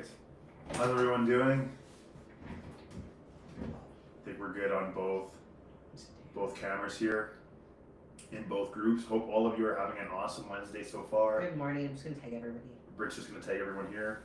Alright, how's everyone doing? I think we're good on both cameras here in both groups. Hope all of you are having an awesome Wednesday so far. Good morning. I'm just going to tag everybody. Britt's just going to tag everyone here.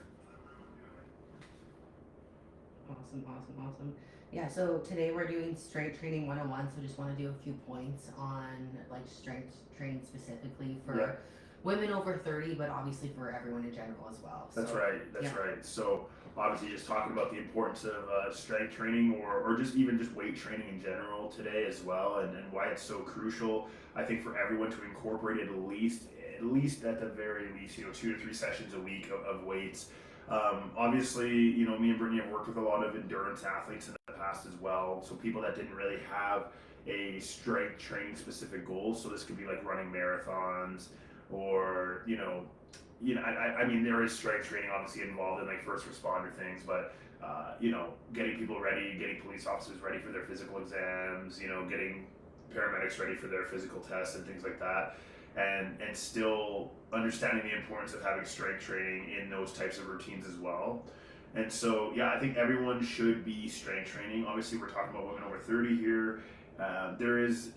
Awesome. Yeah, so today we're doing strength training 101. So just want to do a few points on like strength training specifically for women over 30, but obviously for everyone in general as well. That's right. So obviously just talking about the importance of strength training or just even just weight training in general today as well, and why it's so crucial, I think, for everyone to incorporate at least at the very least, 2 to 3 sessions a week of weights. Obviously, me and Brittany have worked with a lot of endurance athletes in the past as well. So people that didn't really have a strength training specific goal. So this could be like running marathons or, I mean, there is strength training obviously involved in like first responder things, but getting people ready, getting police officers ready for their physical exams, getting paramedics ready for their physical tests and things like that. And still understanding the importance of having strength training in those types of routines as well. And so, I think everyone should be strength training. Obviously, we're talking about women over 30 here. There is,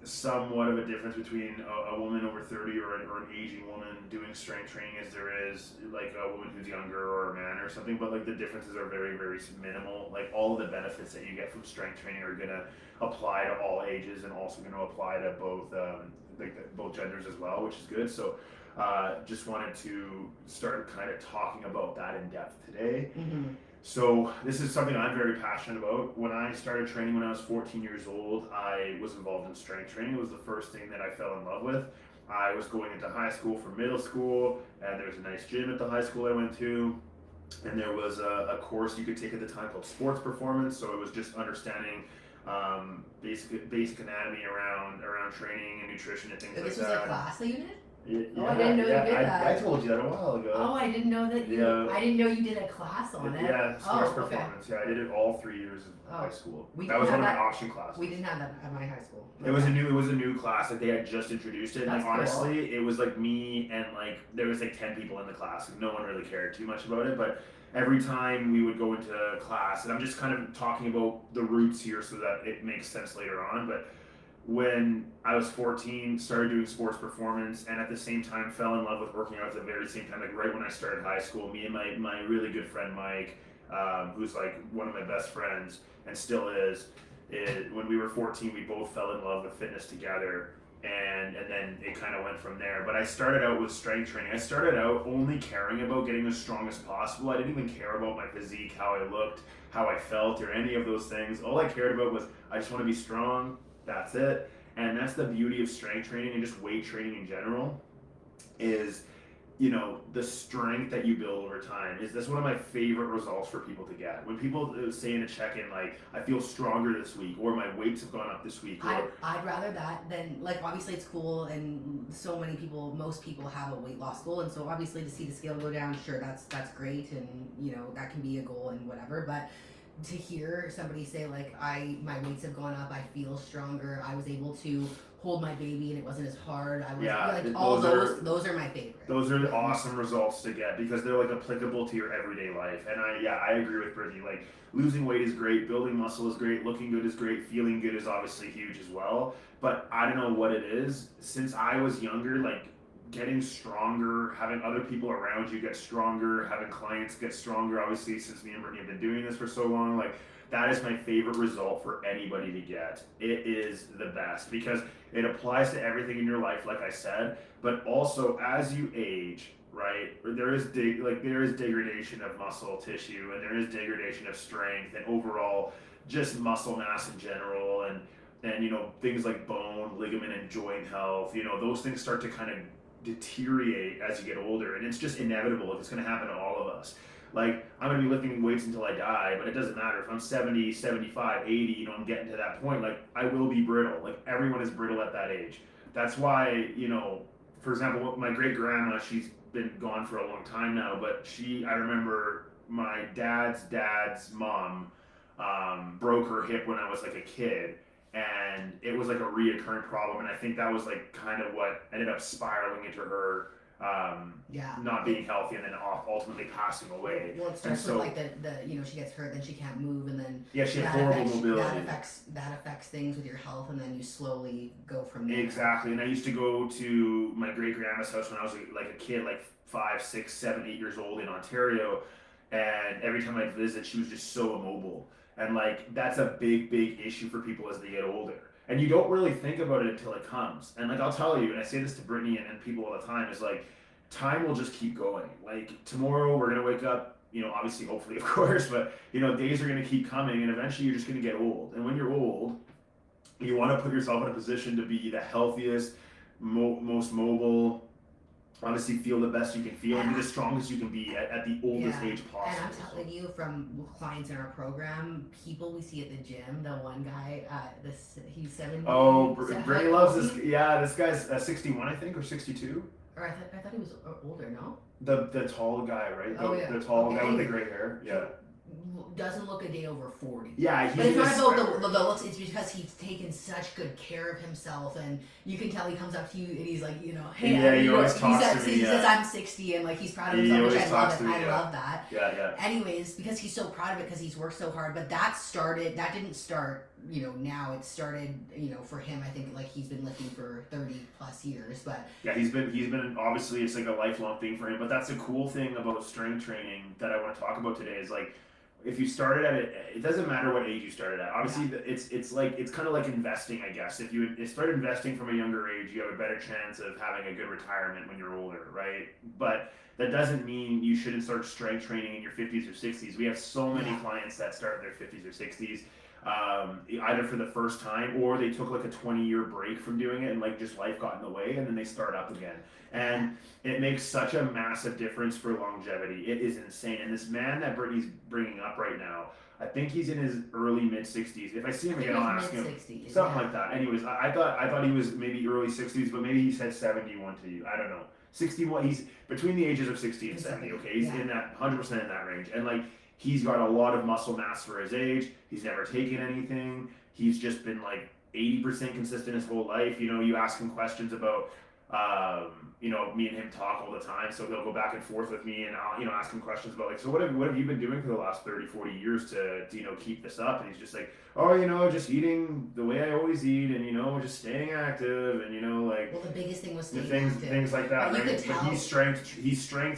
somewhat of a difference between a woman over 30 or an aging woman doing strength training as there is like a woman who's younger or a man or something. But like the differences are very, very minimal. Like all of the benefits that you get from strength training are gonna apply to all ages and also gonna apply to both genders as well, which is good. So just wanted to start kind of talking about that in depth today. Mm-hmm. So this is something I'm very passionate about. When I started training when I was 14 years old, I was involved in strength training. It was the first thing that I fell in love with. I was going into high school for middle school, and there was a nice gym at the high school I went to. And there was a course you could take at the time called sports performance. So it was just understanding basic anatomy around training and nutrition and things like that. This was a class that you did? Yeah, I didn't know you did that. I told you that a while ago. Oh, I didn't know that you. I didn't know you did a class on it. Yeah, sports performance. Yeah, I did it all 3 years of high school. That was one of my option classes. We didn't have that at my high school. It was a new class. Like they had just introduced it. That's like honestly, it was like me and like there was like 10 people in the class. Like, no one really cared too much about it, but every time we would go into class, and I'm just kind of talking about the roots here so that it makes sense later on, but when I was 14, started doing sports performance, and at the same time fell in love with working out at the very same time. Like right when I started high school, me and my really good friend Mike, who's like one of my best friends and still is, when we were 14, we both fell in love with fitness together, and then it kind of went from there. But I started out with strength training. I started out only caring about getting as strong as possible. I didn't even care about my physique, how I looked, how I felt, or any of those things. All I cared about was I just want to be strong. That's it. And that's the beauty of strength training and just weight training in general is, the strength that you build over time. That's one of my favorite results for people to get. When people say in a check-in, like, I feel stronger this week, or my weights have gone up this week. I'd rather that than, like, obviously it's cool and most people have a weight loss goal. And so obviously to see the scale go down, sure, that's great. And, that can be a goal and whatever. But to hear somebody say like my weights have gone up, I feel stronger, I was able to hold my baby and it wasn't as hard, those are my favorite. Those are awesome results to get because they're like applicable to your everyday life. And I agree with Brittany. Like losing weight is great, building muscle is great, looking good is great, feeling good is obviously huge as well. But I don't know what it is. Since I was younger, like getting stronger, having other people around you get stronger, having clients get stronger, obviously since me and Brittany have been doing this for so long, like that is my favorite result for anybody to get. It is the best because it applies to everything in your life, like I said, but also as you age, right, there is degradation of muscle tissue and there is degradation of strength and overall just muscle mass in general, and things like bone, ligament, and joint health, those things start to kind of deteriorate as you get older, and it's just inevitable. It's going to happen to all of us. Like I'm going to be lifting weights until I die, but it doesn't matter if I'm 70, 75, 80, I'm getting to that point, like I will be brittle. Like everyone is brittle at that age. That's why, for example, my great grandma, she's been gone for a long time now, but I remember my dad's mom broke her hip when I was like a kid, and it was like a reoccurring problem, and I think that was like kind of what ended up spiraling into her Yeah. not being healthy and then ultimately passing away. Well, it And starts so with like the she gets hurt, then she can't move, and then yeah, she had that horrible affects mobility. that affects things with your health, and then you slowly go from there. Exactly. And I used to go to my great grandma's house when I was like a kid, like 5, 6, 7, 8 years old in Ontario. And every time I'd visit, she was just so immobile. And like that's a big issue for people as they get older. And you don't really think about it until it comes. And like I'll tell you, and I say this to Brittany and people all the time, is like time will just keep going. Like tomorrow we're gonna wake up, obviously, hopefully, of course, but days are gonna keep coming, and eventually you're just gonna get old. And when you're old, you want to put yourself in a position to be the healthiest, most mobile, honestly feel the best you can feel and be the strongest you can be at the oldest age possible. And I'm telling you from clients in our program, people we see at the gym, the one guy, he's 70. Oh, Brittany loves this. Yeah, this guy's 61, I think, or 62. Or I thought he was older, no? The tall guy, right? Oh, yeah. The tall guy with the gray hair. Yeah. Doesn't look a day over 40. Yeah, but it's not about the looks. It's because he's taken such good care of himself, and you can tell he comes up to you and he's like, hey, yeah, he always talks to me. He says I'm 60 and like he's proud of himself, which I love it. I love that. Yeah. Anyways, because he's so proud of it because he's worked so hard, but that didn't start, now it started, for him. I think like he's been lifting for 30 plus years, but yeah, he's been obviously it's like a lifelong thing for him. But that's the cool thing about strength training that I want to talk about today is like, if you started at it doesn't matter what age you started at. Obviously, it's kind of like investing, I guess. If you start investing from a younger age, you have a better chance of having a good retirement when you're older, right? But that doesn't mean you shouldn't start strength training in your 50s or 60s. We have so many clients that start in their 50s or 60s, either for the first time or they took like a 20-year break from doing it and like just life got in the way and then they start up again. And it makes such a massive difference for longevity. It is insane. And this man that Brittany's bringing up right now, I think he's in his early mid-60s. If I see him again, I'll ask him. Something like that. Anyways, I thought he was maybe early 60s, but maybe he said 71 to you. I don't know. 61. He's between the ages of 60 and 70. Okay, he's in that 100% in that range, and like he's got a lot of muscle mass for his age. He's never taken anything. He's just been like 80% consistent his whole life. You ask him questions about. Me and him talk all the time, so he'll go back and forth with me, and I'll, ask him questions about like, so what have you been doing for the last 30, 40 years to keep this up? And he's just like, oh, just eating the way I always eat, and just staying active, and like. Well, the biggest thing was staying active. Things like that, right? But he strength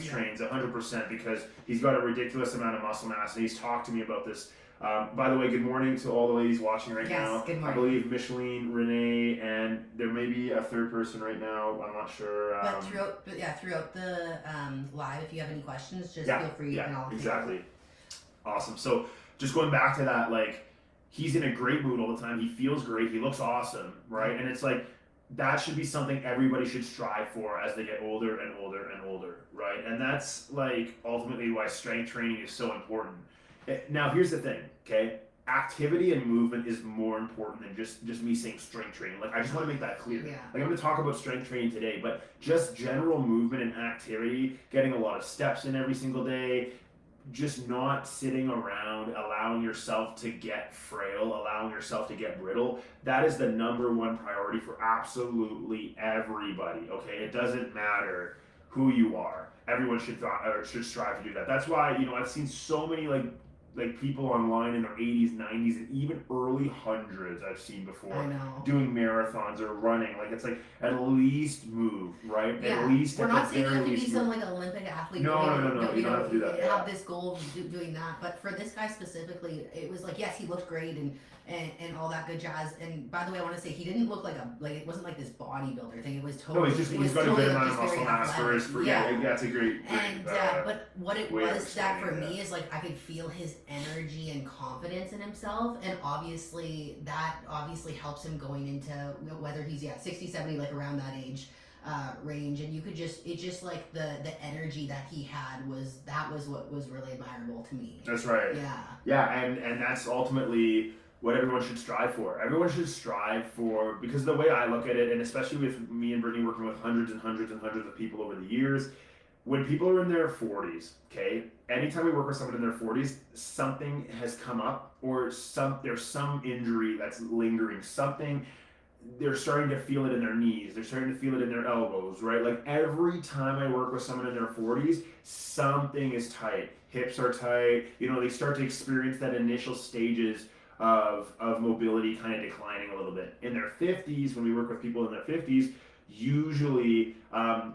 trains 100% because he's got a ridiculous amount of muscle mass, and he's talked to me about this. By the way, good morning to all the ladies watching right now. Good morning. I believe Micheline, Renee, and there may be a third person right now. I'm not sure. But throughout the live, if you have any questions, just feel free. Yeah, exactly. Awesome. So just going back to that, like he's in a great mood all the time. He feels great. He looks awesome, right? And it's like that should be something everybody should strive for as they get older and older and older, right? And that's like ultimately why strength training is so important. Now, here's the thing, okay? Activity and movement is more important than just me saying strength training. Like, I just want to make that clear. Yeah. Like, I'm going to talk about strength training today, but just general movement and activity, getting a lot of steps in every single day, just not sitting around, allowing yourself to get frail, allowing yourself to get brittle, that is the number one priority for absolutely everybody, okay? It doesn't matter who you are. Everyone should strive to do that. That's why, I've seen so many, like people online in their 80s, 90s, and even early hundreds I've seen before doing marathons or running. Like it's like at least move, right? Yeah. At least we're not saying you have to be some like Olympic athlete. No. You don't have to do that. Have this goal of doing that. But for this guy specifically, it was like, yes, he looked great and all that good jazz. And by the way, I want to say he didn't look like it wasn't like this bodybuilder thing. It was totally. No, he's got a good amount of muscle mass for his. Yeah, that's a great. And but what it was that for me is like I could feel his energy and confidence in himself, and that obviously helps him going into whether he's 60, 70, like around that age range, and it's just like the energy that he had was what was really admirable to me. That's right. Yeah, and that's ultimately what everyone should strive for. Everyone should strive for, because the way I look at it, and especially with me and Brittany working with hundreds and hundreds and hundreds of people over the years, when people are in their 40s, okay, anytime we work with someone in their 40s, something has come up or there's some injury that's lingering, something they're starting to feel it in their knees, they're starting to feel it in their elbows, right? Like every time I work with someone in their 40s, something is tight. Hips are tight, they start to experience that initial stages of mobility kind of declining a little bit. In their 50s, when we work with people in their 50s, usually,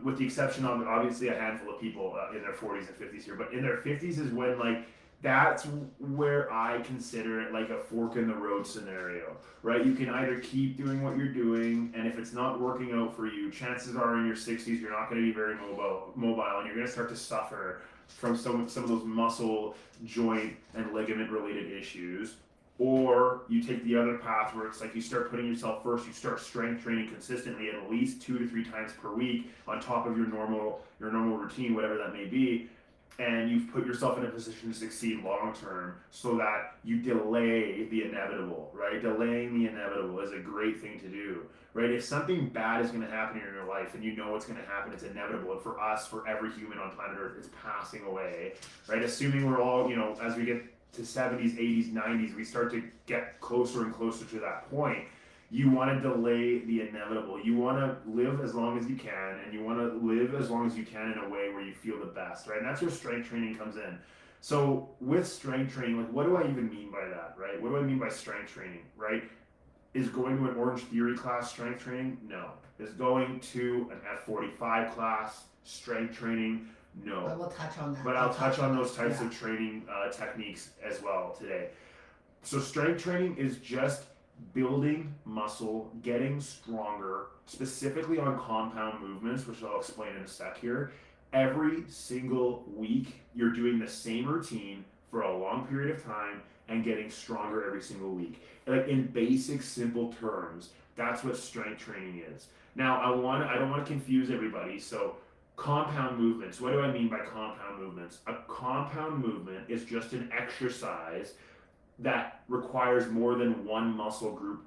with the exception of obviously a handful of people in their 40s and 50s here, but in their 50s is when like that's where I consider it like a fork in the road scenario, right? You can either keep doing what you're doing, and if it's not working out for you, chances are in your 60s you're not going to be very mobile, and you're going to start to suffer from some of those muscle, joint, and ligament related issues. Or you take the other path where it's like you start putting yourself first, you start strength training consistently at least 2 to 3 times per week on top of your normal routine, whatever that may be, and you've put yourself in a position to succeed long term so that you delay the inevitable, right? Delaying the inevitable is a great thing to do, right? If something bad is going to happen in your life and you know it's going to happen, it's inevitable. And for us, for every human on planet Earth, it's passing away, right? Assuming we're all, as we get to 70s, 80s, 90s, we start to get closer and closer to that point. You want to delay the inevitable. You want to live as long as you can, and you want to live as long as you can in a way where you feel the best, right? And that's where strength training comes in. So with strength training, like what do I even mean by that, right? What do I mean by strength training, right? Is going to an Orange Theory class strength training? No. Is going to an F45 class strength training? No. But we'll touch on that. But I'll touch on those types of training techniques as well today. So strength training is just building muscle, getting stronger, specifically on compound movements, which I'll explain in a sec here. Every single week, you're doing the same routine for a long period of time and getting stronger every single week. Like in basic, simple terms, that's what strength training is. Now, I don't want to confuse everybody. So compound movements. What do I mean by compound movements? A compound movement is just an exercise that requires more than one muscle group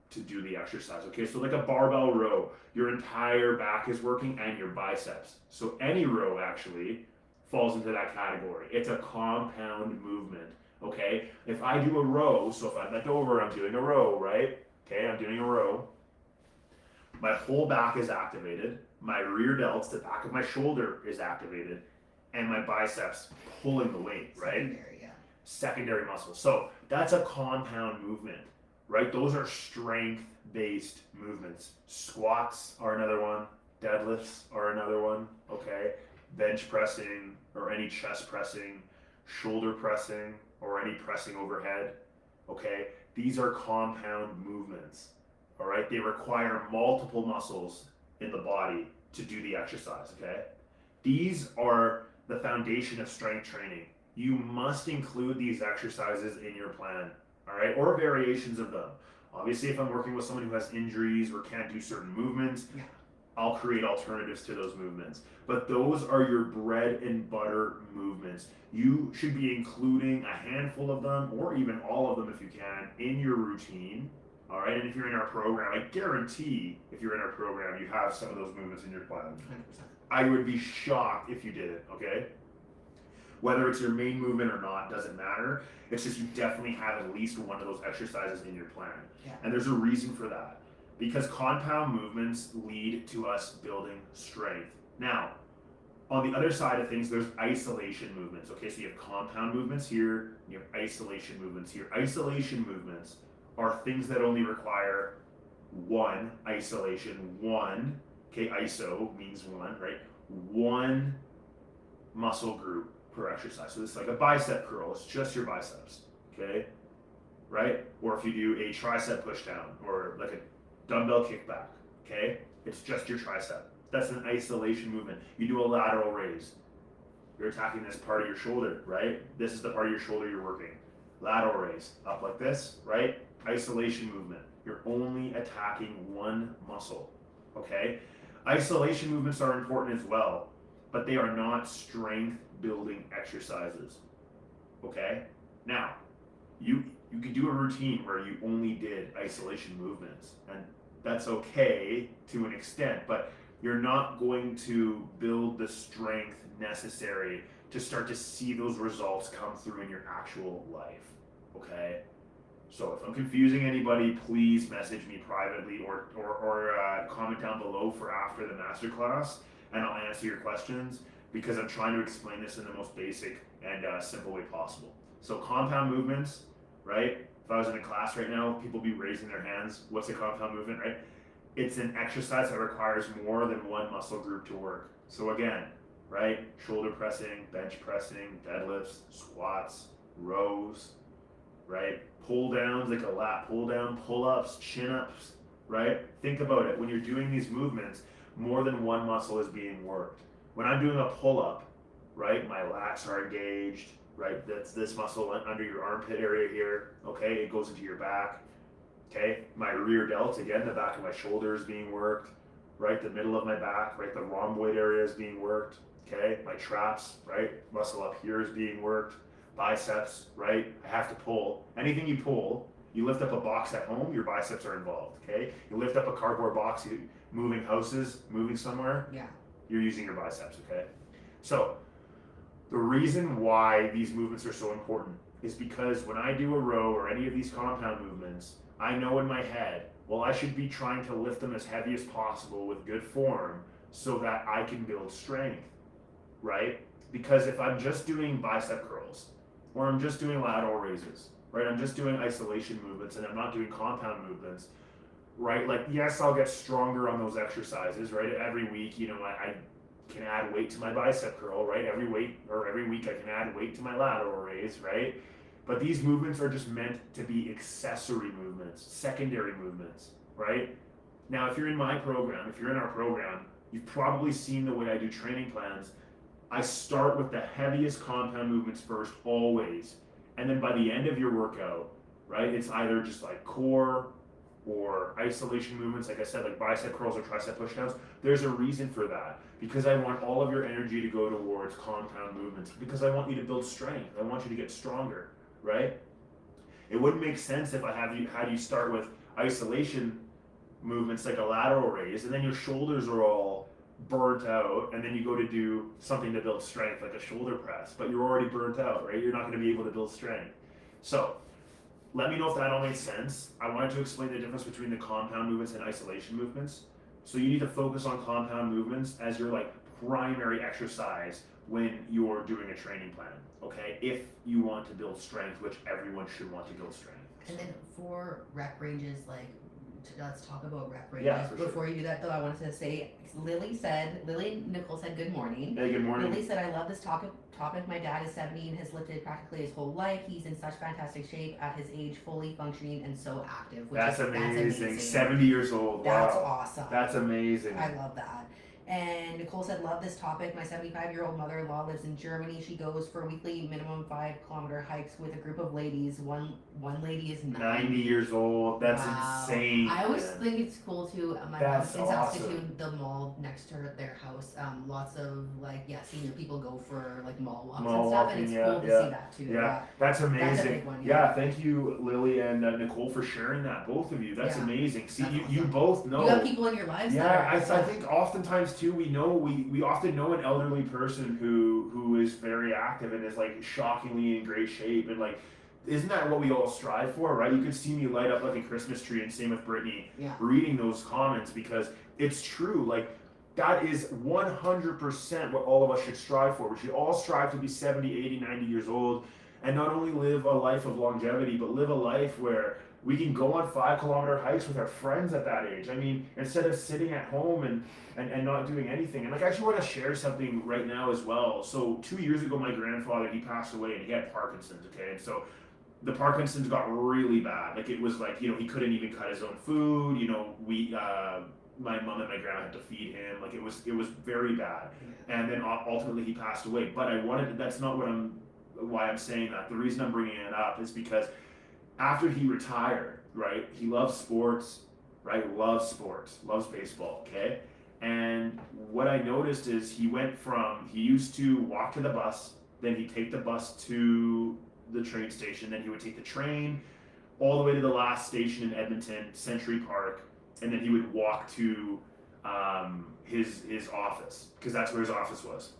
to do the exercise. Okay, so like a barbell row, your entire back is working and your biceps. So any row actually falls into that category. It's a compound movement. Okay, if I do a row, so if I bent over, I'm doing a row, right? Okay, I'm doing a row. My whole back is activated. My rear delts, the back of my shoulder, is activated, and my biceps pulling the weight, right? Secondary muscles. So that's a compound movement, right? Those are strength-based movements. Squats are another one. Deadlifts are another one, okay? Bench pressing or any chest pressing, shoulder pressing or any pressing overhead, okay? These are compound movements, all right? They require multiple muscles in the body to do the exercise, okay? These are the foundation of strength training. You must include these exercises in your plan, all right, or variations of them. Obviously, if I'm working with someone who has injuries or can't do certain movements, I'll create alternatives to those movements. But those are your bread and butter movements. You should be including a handful of them, or even all of them if you can, in your routine, all right? And if you're in our program, I guarantee if you're in our program, you have some of those movements in your plan. 100%. I would be shocked if you didn't, okay? Whether it's your main movement or not doesn't matter. It's just you definitely have at least one of those exercises in your plan. And there's a reason for that. Because compound movements lead to us building strength. Now, on the other side of things, there's isolation movements. Okay, so you have compound movements here, you have isolation movements here. Isolation movements are things that only require one isolation, one, okay, iso means one, right? One muscle group per exercise. So this is like a bicep curl, it's just your biceps, okay? Right? Or if you do a tricep push down or like a dumbbell kickback, okay? It's just your tricep. That's an isolation movement. You do a lateral raise. You're attacking this part of your shoulder, right? This is the part of your shoulder you're working. Lateral raise, up like this, right? Isolation movement. You're only attacking one muscle, okay? Isolation movements are important as well, but they are not strength building exercises, okay? Now, you could do a routine where you only did isolation movements, and that's okay to an extent, but you're not going to build the strength necessary to start to see those results come through in your actual life, okay? So if I'm confusing anybody, please message me privately or comment down below for after the masterclass, and I'll answer your questions because I'm trying to explain this in the most basic and simple way possible. So compound movements, right? If I was in a class right now, people be raising their hands. What's a compound movement, right? It's an exercise that requires more than one muscle group to work. So again, right? Shoulder pressing, bench pressing, deadlifts, squats, rows, right? Pull downs like a lat pull down, pull ups, chin ups, right? Think about it. When you're doing these movements, more than one muscle is being worked. When I'm doing a pull up, right, my lats are engaged, right? That's this muscle under your armpit area here, okay? It goes into your back, okay? My rear delt, again, the back of my shoulder is being worked, right? The middle of my back, right? The rhomboid area is being worked, okay? My traps, right? Muscle up here is being worked. Biceps, right? I have to pull. Anything you pull, you lift up a box at home, your biceps are involved, okay? You lift up a cardboard box, moving houses, moving somewhere, Yeah. you're using your biceps, okay? So, the reason why these movements are so important is because when I do a row or any of these compound movements, I know in my head, well, I should be trying to lift them as heavy as possible with good form so that I can build strength, right? Because if I'm just doing bicep curls, or I'm just doing lateral raises, right? I'm just doing isolation movements and I'm not doing compound movements, right? Like, yes, I'll get stronger on those exercises, right? Every week, you know, I can add weight to my bicep curl, right? Every week I can add weight to my lateral raise, right? But these movements are just meant to be accessory movements, secondary movements, right? Now, if you're in my program, if you're in our program, you've probably seen the way I do training plans. I start with the heaviest compound movements first, always. And then by the end of your workout, right, it's either just like core or isolation movements, like I said, like bicep curls or tricep pushdowns. There's a reason for that. Because I want all of your energy to go towards compound movements. Because I want you to build strength. I want you to get stronger, right? It wouldn't make sense if I had you start with isolation movements like a lateral raise, and then your shoulders are all burnt out, and then you go to do something to build strength like a shoulder press, but you're already burnt out, right? You're not going to be able to build strength. So let me know if that all makes sense. I wanted to explain the difference between the compound movements and isolation movements. So you need to focus on compound movements as your like primary exercise when you're doing a training plan, okay? If you want to build strength, which everyone should want to build strength. And then for rep ranges, like, let's talk about rep ranges. Yeah, for Before you do that, though, I wanted to say, Lily Nicole said good morning. Hey, good morning. Lily said, I love this topic. My dad is 70 and has lifted practically his whole life. He's in such fantastic shape at his age, fully functioning and so active. That's amazing. 70 years old. That's wow. awesome. That's amazing. I love that. And Nicole said, love this topic. My 75-year-old mother-in-law lives in Germany. She goes for weekly minimum 5-kilometer hikes with a group of ladies. One lady is 90 years old. That's wow. insane. I always think it's cool too. My That's mom's in awesome. Saskatoon, the mall next to their house. Lots of senior people go for like mall walks and stuff, and it's cool to see that too. Yeah, that's amazing. That's a big one, yeah, thank you, Lily and Nicole, for sharing that. Both of you. That's amazing. See, that's you, awesome. you both know. You have people in your lives. Yeah, I think oftentimes too we often know an elderly person who is very active and is like shockingly in great shape, and like, isn't that what we all strive for, right? You could see me light up like a Christmas tree, and same with Brittany, reading those comments, because it's true. Like, that is 100% what all of us should strive for. We should all strive to be 70, 80, 90 years old, and not only live a life of longevity, but live a life where we can go on 5-kilometer hikes with our friends at that age. I mean, instead of sitting at home and not doing anything. And like, I actually want to share something right now as well. So 2 years ago, my grandfather, he passed away, and he had Parkinson's, okay? And so the Parkinson's got really bad. Like, it was like, you know, he couldn't even cut his own food. You know, my mom and my grandma had to feed him. Like, it was very bad. And then ultimately he passed away. But that's not why I'm saying that. The reason I'm bringing it up is because after he retired, right, he loves sports, right, loves baseball, okay? And what I noticed is he used to walk to the bus, then he'd take the bus to the train station, then he would take the train all the way to the last station in Edmonton, Century Park, and then he would walk to his office, because that's where his office was.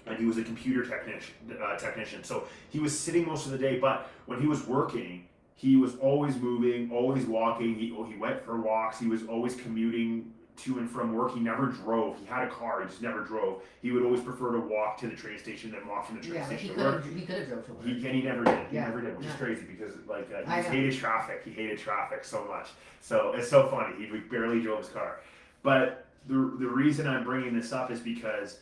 And he was a computer technician. So he was sitting most of the day, but when he was working, he was always moving, always walking. He went for walks. He was always commuting to and from work. He never drove. He had a car. He just never drove. He would always prefer to walk to the train station than walk from the train Yeah, like station to work. he could have drove to work. He never did. He Yeah. never did, which is Yeah. crazy because like he I just know. hated traffic. He hated traffic so much. So it's so funny. He barely drove his car. But the reason I'm bringing this up is because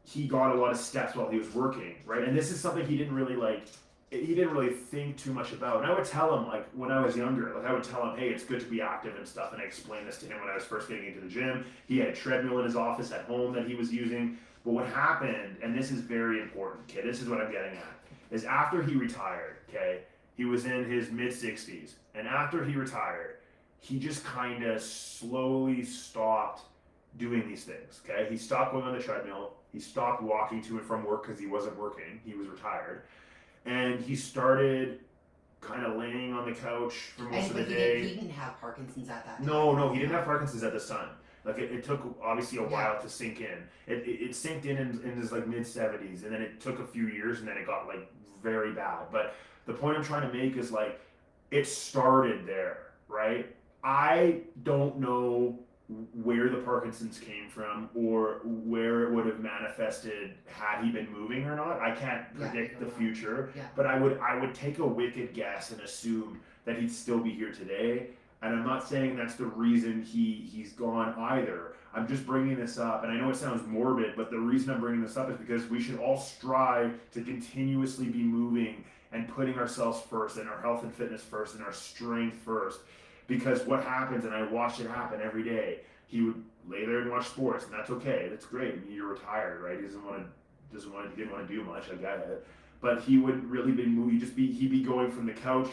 he got a lot of steps while he was working, right? And this is something he didn't really like. He didn't really think too much about. And I would tell him, like when I was younger, like I would tell him, hey, it's good to be active and stuff. And I explained this to him when I was first getting into the gym. He had a treadmill in his office at home that he was using. But what happened, and this is very important, okay, this is what I'm getting at, is after he retired, okay, he was in his mid 60s. And after he retired, he just kind of slowly stopped doing these things, okay? He stopped going on the treadmill. He stopped walking to and from work because he wasn't working. He was retired. And he started kind of laying on the couch for most of the day. He didn't have Parkinson's at that time. No, he didn't have Parkinson's at the time. Like it took obviously a while to sink in. It sinked in his like mid 70s, and then it took a few years, and then it got like very bad. But the point I'm trying to make is like it started there, right? I don't know where the Parkinson's came from or where it would have manifested had he been moving or not. I can't predict the future, but I would take a wicked guess and assume that he'd still be here today. And I'm not saying that's the reason he's gone either. I'm just bringing this up, and I know it sounds morbid, but the reason I'm bringing this up is because we should all strive to continuously be moving and putting ourselves first and our health and fitness first and our strength first. Because what happens, and I watched it happen every day, he would lay there and watch sports, and that's okay. That's great. I mean, you're retired, right? He didn't want to do much. I get it. But he would really be moving. He'd be going from the couch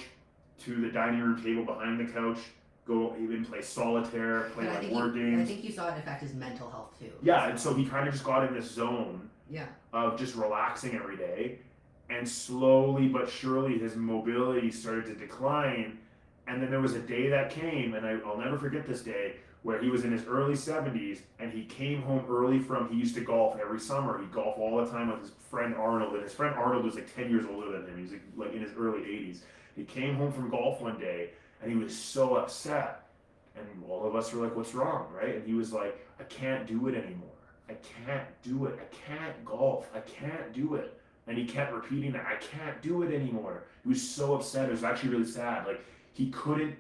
to the dining room table behind the couch, go even play solitaire, play like word games. I think you saw it affect his mental health too. Yeah, and so he kind of just got in this zone Yeah. of just relaxing every day, and slowly but surely his mobility started to decline. And then there was a day that came, and I'll never forget this day, where he was in his early 70s, and he came home early he used to golf every summer. He'd golf all the time with his friend Arnold, and his friend Arnold was like 10 years older than him. He was like in his early 80s. He came home from golf one day, and he was so upset. And all of us were like, what's wrong, right? And he was like, I can't do it anymore. I can't do it. I can't golf. I can't do it. And he kept repeating that, I can't do it anymore. He was so upset. It was actually really sad. Like, he couldn't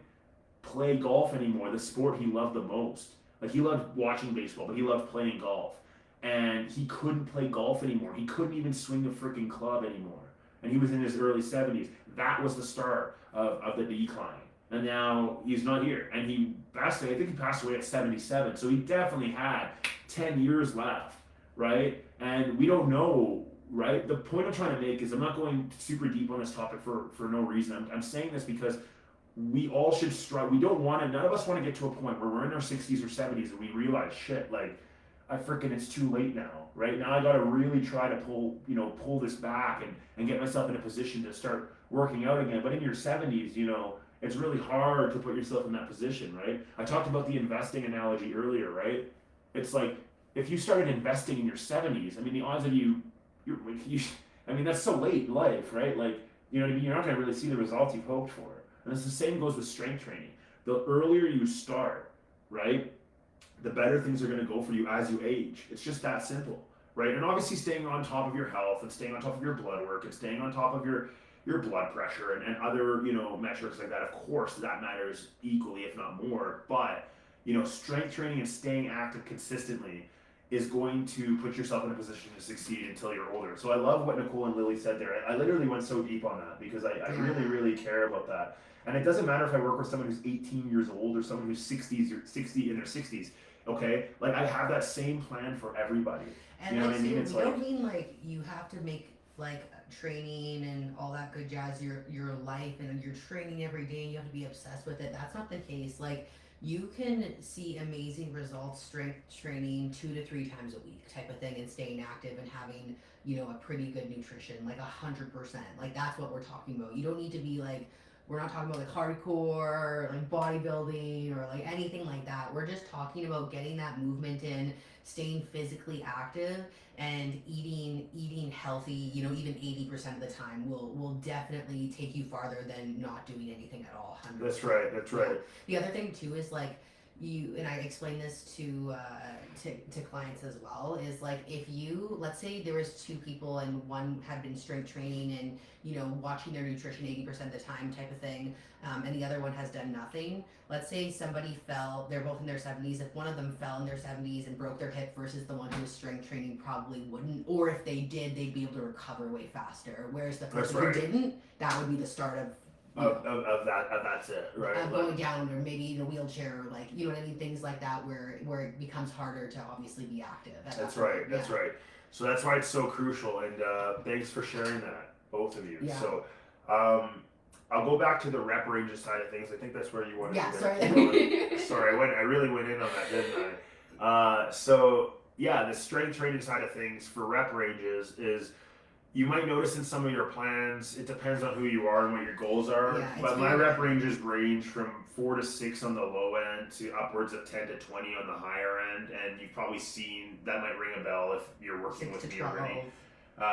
play golf anymore, the sport he loved the most. Like, he loved watching baseball, but he loved playing golf. And he couldn't play golf anymore. He couldn't even swing the freaking club anymore. And he was in his early 70s. That was the start of the decline. And now he's not here. And I think he passed away at 77. So he definitely had 10 years left, right? And we don't know, right? The point I'm trying to make is I'm not going super deep on this topic for no reason. I'm saying this because we all should strive. None of us want to get to a point where we're in our 60s or 70s and we realize, shit, like, it's too late now, right? Now I got to really try to pull this back and get myself in a position to start working out again. But in your 70s, it's really hard to put yourself in that position, right? I talked about the investing analogy earlier, right? It's like, if you started investing in your 70s, I mean, the odds of that's so late in life, right? Like, you know what I mean? You're not going to really see the results you've hoped for. And it's the same goes with strength training. The earlier you start, right, the better things are going to go for you as you age. It's just that simple, right? And obviously staying on top of your health and staying on top of your blood work and staying on top of your blood pressure and other, metrics like that, of course, that matters equally, if not more. But, strength training and staying active consistently is going to put yourself in a position to succeed until you're older. So I love what Nicole and Lily said there. I literally went so deep on that because I really, really care about that. And it doesn't matter if I work with someone who's 18 years old or someone who's 60 in their 60s. Okay, like I have that same plan for everybody. And you know what I mean? We don't mean like you have to make like training and all that good jazz your life and you're training every day and you have to be obsessed with it. That's not the case. Like, you can see amazing results strength training 2 to 3 times a week type of thing and staying active and having a pretty good nutrition, like 100%. Like, that's what we're talking about. You don't need to be like We're not talking about like hardcore, like bodybuilding or like anything like that. We're just talking about getting that movement in, staying physically active, and eating healthy. You know, even 80% of the time will definitely take you farther than not doing anything at all. 100%. That's right. That's right. The other thing too is like you and I explain this to clients as well is like if you, let's say there was two people and one had been strength training and you know watching their nutrition 80% of the time type of thing, and the other one has done nothing. Let's say somebody fell, they're both in their 70s. If one of them fell in their 70s and broke their hip versus the one who was strength training probably wouldn't, or if they did, they'd be able to recover way faster. Whereas the person who didn't, that would be the start of that's it, right? Going down, or maybe in a wheelchair, or like you know what I mean, things like that, where it becomes harder to obviously be active. That's right. That's right. So that's why it's so crucial, and thanks for sharing that, both of you. Yeah. So I'll go back to the rep ranges side of things. I think that's where you wanted to sorry. Sorry, I really went in on that, didn't I? So yeah, the strength training side of things for rep ranges is. You might notice in some of your plans, it depends on who you are and what your goals are. Yeah, but my rep ranges range from 4 to 6 on the low end to upwards of 10 to 20 on the higher end. And you've probably seen, that might ring a bell if you're working with me already.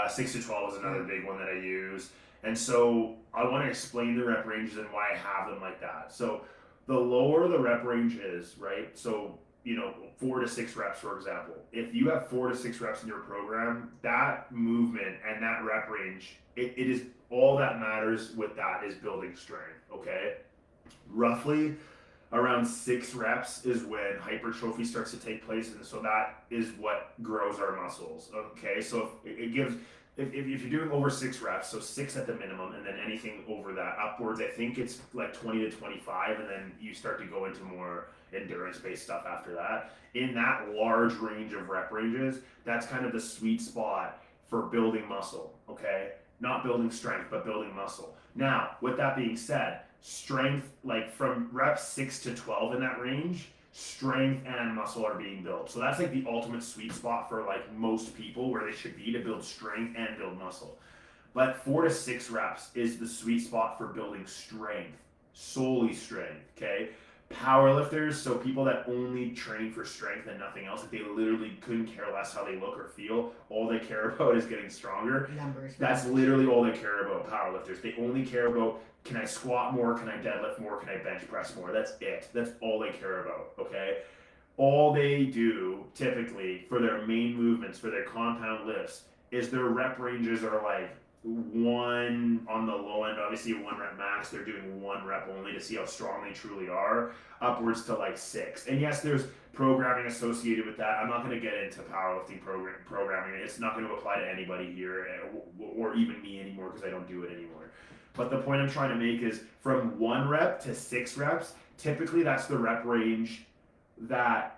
6 to 12 is another big one that I use. And so I want to explain the rep ranges and why I have them like that. So the lower the rep range is, right? So you know, 4 to 6 reps, for example. If you have 4 to 6 reps in your program, that movement and that rep range, it is all that matters with that is building strength, okay? Roughly around 6 reps is when hypertrophy starts to take place, and so that is what grows our muscles, okay? So it gives, if you're doing over 6 reps, so 6 at the minimum, and then anything over that upwards, I think it's like 20 to 25, and then you start to go into more endurance-based stuff after that. In that large range of rep ranges, that's kind of the sweet spot for building muscle, okay? Not building strength, but building muscle. Now, with that being said, strength, like from reps 6 to 12 in that range, strength and muscle are being built. So that's like the ultimate sweet spot for like most people where they should be to build strength and build muscle. But 4 to 6 reps is the sweet spot for building strength, solely strength, okay? Powerlifters, so people that only train for strength and nothing else, like they literally couldn't care less how they look or feel. All they care about is getting stronger. Numbers. That's literally all they care about, powerlifters. They only care about, can I squat more, can I deadlift more, can I bench press more? That's it. That's all they care about, okay? All they do, typically, for their main movements, for their compound lifts, is their rep ranges are like 1 on the low end, obviously 1 rep max, they're doing 1 rep only to see how strong they truly are, upwards to like 6. And yes, there's programming associated with that. I'm not going to get into powerlifting programming. It's not going to apply to anybody here or even me anymore because I don't do it anymore. But the point I'm trying to make is from 1 rep to 6 reps, typically that's the rep range that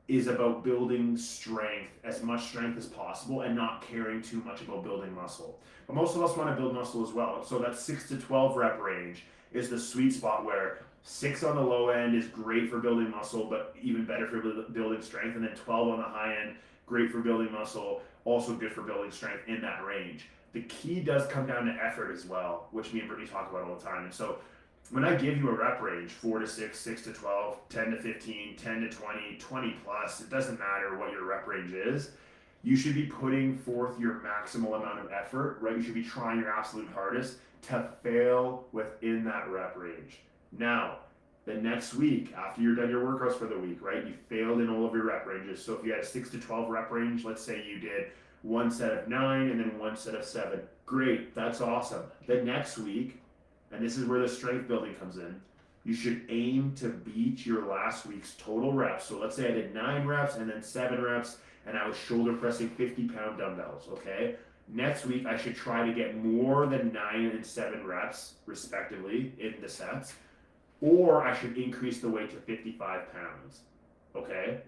is about building strength, as much strength as possible, and not caring too much about building muscle. But most of us want to build muscle as well. So that 6 to 12 rep range is the sweet spot where 6 on the low end is great for building muscle, but even better for building strength. And then 12 on the high end, great for building muscle, also good for building strength in that range. The key does come down to effort as well, which me and Brittany talk about all the time. And so when I give you a rep range, 4 to 6, 6 to 12, 10 to 15, 10 to 20, 20 plus, it doesn't matter what your rep range is. You should be putting forth your maximal amount of effort, right? You should be trying your absolute hardest to fail within that rep range. Now, the next week, after you're done your workouts for the week, right? You failed in all of your rep ranges. So if you had a 6 to 12 rep range, let's say you did 1 set of 9 and then 1 set of 7. Great, that's awesome. The next week, and this is where the strength building comes in, you should aim to beat your last week's total reps. So let's say I did 9 reps and then 7 reps, and I was shoulder pressing 50-pound dumbbells, okay? Next week, I should try to get more than 9 and 7 reps, respectively, in the sets, or I should increase the weight to 55 pounds, okay?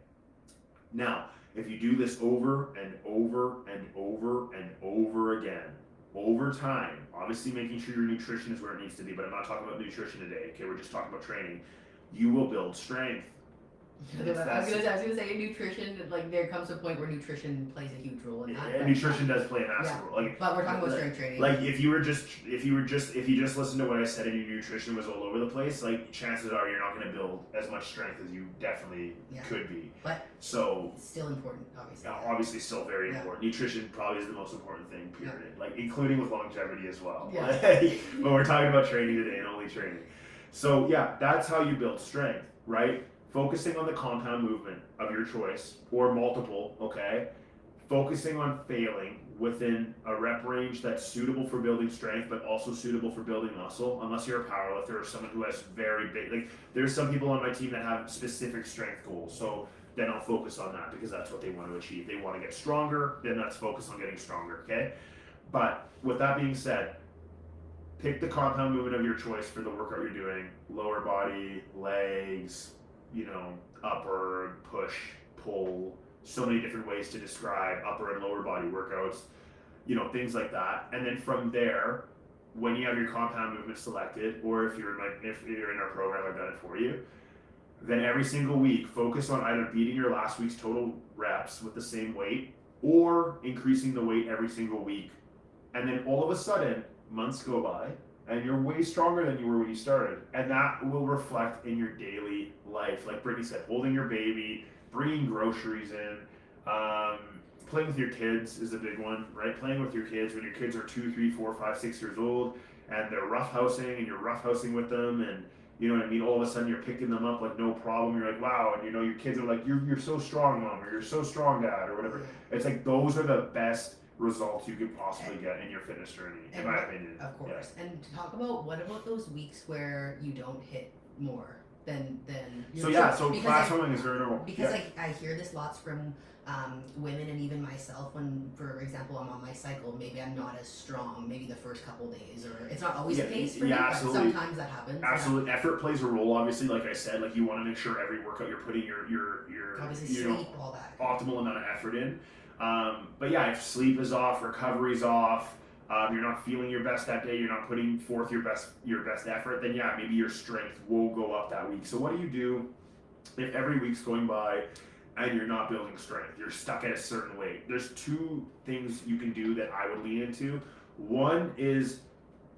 Now, if you do this over and over and over and over again, over time, obviously making sure your nutrition is where it needs to be, but I'm not talking about nutrition today, okay? We're just talking about training. You will build strength, I was gonna say nutrition. Like there comes a point where nutrition plays a huge role in that. And nutrition does play a massive role. Like, but we're talking about strength training. Like if you just listened to what I said and your nutrition was all over the place, like chances are you're not going to build as much strength as you definitely could be. But so it's still important, obviously. Obviously, still very important. Nutrition probably is the most important thing. Period. Like including with longevity as well. But we're talking about training today and only training. So yeah, that's how you build strength, right? Focusing on the compound movement of your choice or multiple, okay? Focusing on failing within a rep range that's suitable for building strength but also suitable for building muscle, unless you're a powerlifter or someone who has very big, like there's some people on my team that have specific strength goals. So then I'll focus on that because that's what they want to achieve. They want to get stronger, then let's focus on getting stronger, okay? But with that being said, pick the compound movement of your choice for the workout you're doing. Lower body, legs, upper, push, pull, so many different ways to describe upper and lower body workouts, things like that. And then from there, when you have your compound movement selected, or if you're in our program, I've done it for you, then every single week, focus on either beating your last week's total reps with the same weight or increasing the weight every single week. And then all of a sudden, months go by, and you're way stronger than you were when you started. And that will reflect in your daily life. Like Brittany said, holding your baby, bringing groceries in, playing with your kids is a big one, right? Playing with your kids when your kids are 2, 3, 4, 5, 6 years old, and they're roughhousing, and you're roughhousing with them, and you know what I mean? All of a sudden you're picking them up like no problem. You're like, wow, and your kids are like, you're so strong, mom, or you're so strong, dad, or whatever. It's like those are the best results you could possibly get in your fitness journey, in my opinion. Of course. Yeah. And to talk about what about those weeks where you don't hit more than so plateauing is very normal. Because I hear this lots from women and even myself when, for example, I'm on my cycle, maybe I'm not as strong maybe the first couple days, or it's not always the case for me, but sometimes that happens. Absolutely. Effort plays a role, obviously. Like I said, like you want to make sure every workout you're putting your obviously sleep, all that optimal amount of effort in. But yeah, if sleep is off, recovery's off, you're not feeling your best that day, you're not putting forth your best effort, then yeah, maybe your strength will go up that week. So what do you do if every week's going by and you're not building strength? You're stuck at a certain weight. There's two things you can do that I would lean into. One is,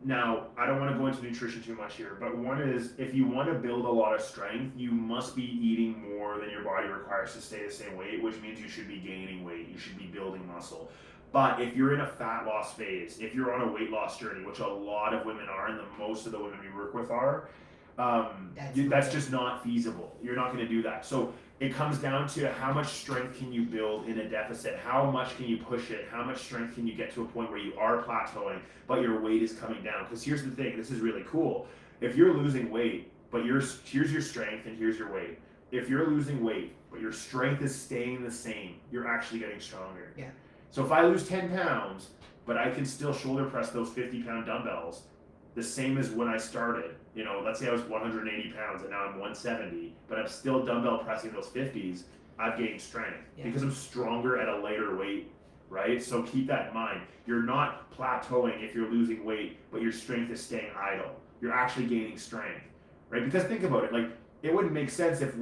now I don't want to go into nutrition too much here, but one is if you want to build a lot of strength, you must be eating more than your body requires to stay the same weight, which means you should be gaining weight, you should be building muscle. But if you're in a fat loss phase, if you're on a weight loss journey, which a lot of women are, and most of the women we work with are, that's just not feasible. You're not going to do that. So it comes down to how much strength can you build in a deficit? How much can you push it? How much strength can you get to a point where you are plateauing, but your weight is coming down? Because here's the thing, this is really cool. If you're losing weight, but here's your strength and here's your weight. If you're losing weight, but your strength is staying the same, you're actually getting stronger. Yeah. So if I lose 10 pounds, but I can still shoulder press those 50-pound dumbbells, the same as when I started. Let's say I was 180 pounds and now I'm 170, but I'm still dumbbell pressing those 50s, I've gained strength because I'm stronger at a lighter weight, right? So keep that in mind. You're not plateauing if you're losing weight, but your strength is staying idle. You're actually gaining strength, right? Because think about it, like it wouldn't make sense if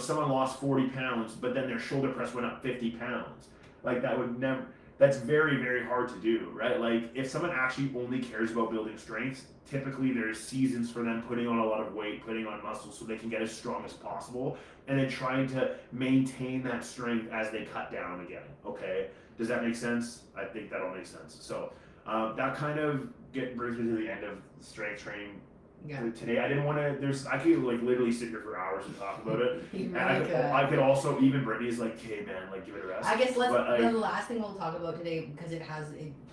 someone lost 40 pounds, but then their shoulder press went up 50 pounds. Like that would never, that's very, very hard to do, right? Like if someone actually only cares about building strength, typically there's seasons for them putting on a lot of weight, putting on muscle so they can get as strong as possible, and then trying to maintain that strength as they cut down again, okay? Does that make sense? I think that all makes sense. So that kind of brings me to the end of strength training. Yeah. Today, I didn't want to. I could like literally sit here for hours and talk about it. And I could also, even Brittany's like, "Hey man, like give it a rest." I guess the last thing we'll talk about today, because it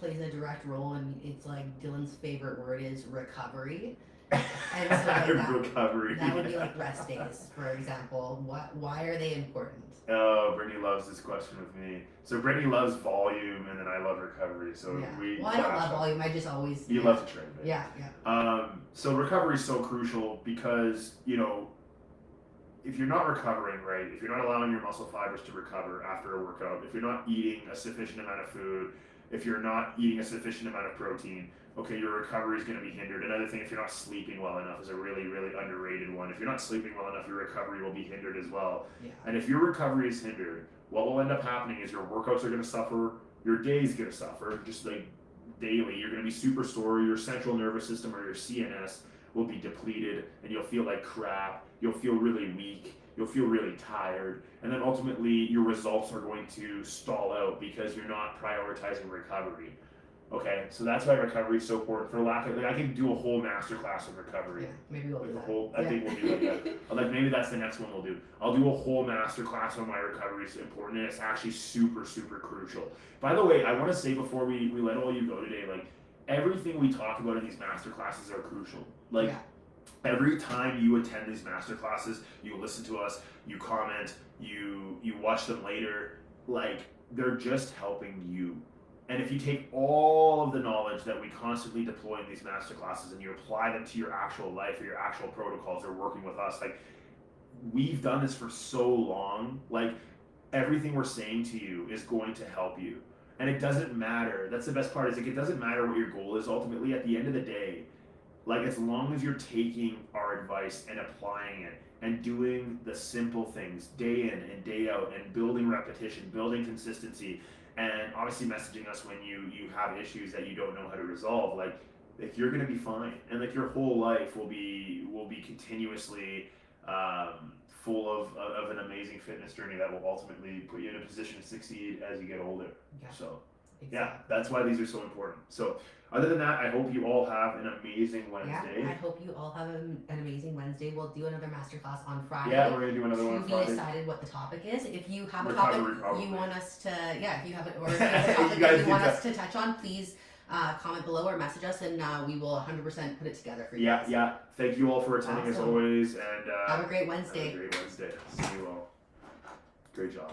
plays a direct role, and it's like Dylan's favorite word is recovery. And so recovery. That would be like rest days, for example. Why are they important? Oh, Brittany loves this question with me. So Brittany loves volume, and then I love recovery. So I don't love volume. I just always. You love to train. Right? Yeah. So recovery is so crucial because if you're not recovering right, if you're not allowing your muscle fibers to recover after a workout, if you're not eating a sufficient amount of food, if you're not eating a sufficient amount of protein, okay, your recovery is going to be hindered. Another thing, if you're not sleeping well enough, is a really, really underrated one. If you're not sleeping well enough, your recovery will be hindered as well. Yeah. And if your recovery is hindered, what will end up happening is your workouts are going to suffer, your day is going to suffer, just like daily. You're going to be super sore, your central nervous system or your CNS will be depleted, and you'll feel like crap, you'll feel really weak, you'll feel really tired, and then ultimately your results are going to stall out because you're not prioritizing recovery. Okay, so that's why recovery is so important. For lack of, like, I can do a whole masterclass on recovery. Yeah, maybe we'll Like do a that. whole, I think we'll do like that. Like maybe that's the next one we'll do. I'll do a whole masterclass on why recovery is important, and it's actually super, super crucial. By the way, I want to say before we let all you go today, like everything we talk about in these masterclasses are crucial. Like Yeah. every time you attend these masterclasses, you listen to us, you comment, you watch them later, like they're just helping you. And if you take all of the knowledge that we constantly deploy in these masterclasses and you apply them to your actual life or your actual protocols or working with us, like we've done this for so long, like everything we're saying to you is going to help you. And it doesn't matter. That's the best part, is like it doesn't matter what your goal is ultimately at the end of the day. Like as long as you're taking our advice and applying it and doing the simple things day in and day out and building repetition, building consistency, and obviously messaging us when you have issues that you don't know how to resolve, like you're gonna be fine, and like your whole life will be continuously full of an amazing fitness journey that will ultimately put you in a position to succeed as you get older. Yeah. So Exactly. yeah, that's why these are so important. So other than that, I hope you all have an amazing Wednesday. Yeah, I hope you all have an amazing Wednesday. We'll do another masterclass on Friday. Yeah, we're gonna do another one To on be Friday. decided what the topic is. If you have a Recovery, topic probably. you want us to, yeah, if you have it, or if You there's a topic guys that you want need us to touch on, please comment below or message us, and we will 100% put it together for you Yeah, guys. yeah. Thank you all for attending as Awesome. always, and Have a great have Wednesday. a great Wednesday. See you all. Great job.